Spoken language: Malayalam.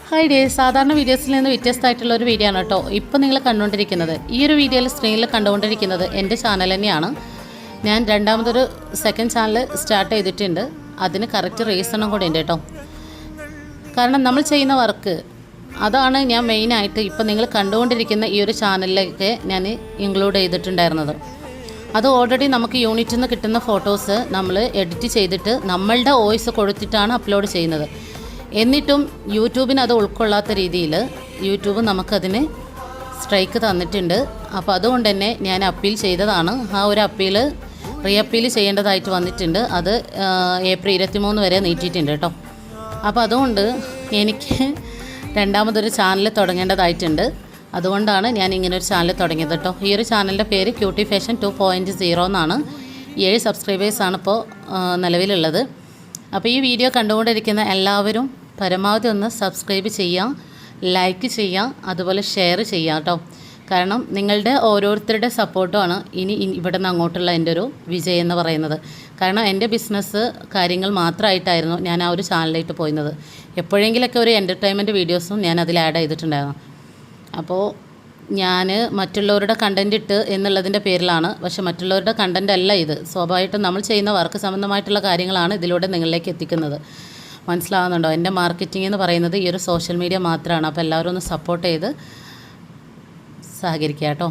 ഹായ് ഡേ, സാധാരണ വീഡിയോസിൽ നിന്ന് വ്യത്യസ്തമായിട്ടുള്ള ഒരു വീഡിയോ ആണ് കേട്ടോ ഇപ്പോൾ നിങ്ങൾ കണ്ടുകൊണ്ടിരിക്കുന്നത്. ഈ ഒരു വീഡിയോയിൽ സ്ക്രീനിൽ കണ്ടുകൊണ്ടിരിക്കുന്നത് എൻ്റെ ചാനൽ തന്നെയാണ്. ഞാൻ രണ്ടാമതൊരു സെക്കൻഡ് ചാനൽ സ്റ്റാർട്ട് ചെയ്തിട്ടുണ്ട്. അതിന് കറക്റ്റ് റീസണും കൂടെ ഉണ്ട് കേട്ടോ. കാരണം നമ്മൾ ചെയ്യുന്ന വർക്ക് അതാണ് ഞാൻ മെയിനായിട്ട് ഇപ്പോൾ നിങ്ങൾ കണ്ടുകൊണ്ടിരിക്കുന്ന ഈ ഒരു ചാനലിലേക്ക് ഞാൻ ഇൻക്ലൂഡ് ചെയ്തിട്ടുണ്ടായിരുന്നത്. അത് ഓൾറെഡി നമുക്ക് യൂണിറ്റിൽ നിന്ന് കിട്ടുന്ന ഫോട്ടോസ് നമ്മൾ എഡിറ്റ് ചെയ്തിട്ട് നമ്മളുടെ വോയിസ് കൊടുത്തിട്ടാണ് അപ്ലോഡ് ചെയ്യുന്നത്. എന്നിട്ടും യൂട്യൂബിന് അത് ഉൾക്കൊള്ളാത്ത രീതിയിൽ യൂട്യൂബ് നമുക്കതിന് സ്ട്രൈക്ക് തന്നിട്ടുണ്ട്. അപ്പോൾ അതുകൊണ്ട് തന്നെ ഞാൻ അപ്പീൽ ചെയ്തതാണ്. ആ ഒരു അപ്പീൽ റീ അപ്പീൽ ചെയ്യേണ്ടതായിട്ട് വന്നിട്ടുണ്ട്. അത് ഏപ്രിൽ 23 വരെ നീട്ടിയിട്ടുണ്ട് കേട്ടോ. അപ്പോൾ അതുകൊണ്ട് എനിക്ക് രണ്ടാമതൊരു ചാനൽ തുടങ്ങേണ്ടതായിട്ടുണ്ട്. അതുകൊണ്ടാണ് ഞാൻ ഇങ്ങനെ ഒരു ചാനൽ തുടങ്ങിയത് കേട്ടോ. ഈ ഒരു ചാനലിൻ്റെ പേര് ക്യൂട്ടി ഫാഷൻ 2.0 എന്നാണ്. 7 സബ്സ്ക്രൈബേഴ്സാണ് ഇപ്പോൾ നിലവിലുള്ളത്. അപ്പോൾ ഈ വീഡിയോ കണ്ടുകൊണ്ടിരിക്കുന്ന എല്ലാവരും പരമാവധി ഒന്ന് സബ്സ്ക്രൈബ് ചെയ്യുക, ലൈക്ക് ചെയ്യുക, അതുപോലെ ഷെയർ ചെയ്യുക കേട്ടോ. കാരണം നിങ്ങളുടെ ഓരോരുത്തരുടെ സപ്പോർട്ടുമാണ് ഇനി ഇവിടെ നിന്ന് അങ്ങോട്ടുള്ള എൻ്റെ ഒരു വിജയം എന്ന് പറയുന്നത്. കാരണം എൻ്റെ ബിസിനസ് കാര്യങ്ങൾ മാത്രമായിട്ടായിരുന്നു ഞാൻ ആ ഒരു ചാനലിലേക്ക് പോയിരുന്നത്. എപ്പോഴെങ്കിലൊക്കെ ഒരു എൻ്റർടൈൻമെൻറ്റ് വീഡിയോസും ഞാൻ അതിൽ ആഡ് ചെയ്തിട്ടുണ്ടായിരുന്നു. അപ്പോൾ ഞാൻ മറ്റുള്ളവരുടെ കണ്ടൻറ്റ് ഇട്ട് എന്നുള്ളതിൻ്റെ പേരിലാണ്. പക്ഷേ മറ്റുള്ളവരുടെ കണ്ടൻറ്റ് അല്ല ഇത്. സ്വാഭാവികമായിട്ടും നമ്മൾ ചെയ്യുന്ന വർക്ക് സംബന്ധമായിട്ടുള്ള കാര്യങ്ങളാണ് ഇതിലൂടെ നിങ്ങളിലേക്ക് എത്തിക്കുന്നത്. മനസ്സിലാകുന്നുണ്ടോ? എൻ്റെ മാർക്കറ്റിംഗ് എന്ന് പറയുന്നത് ഈ ഒരു സോഷ്യൽ മീഡിയ മാത്രമാണ്. അപ്പോൾ എല്ലാവരും ഒന്ന് സപ്പോർട്ട് ചെയ്ത് സഹകരിക്കുക കേട്ടോ.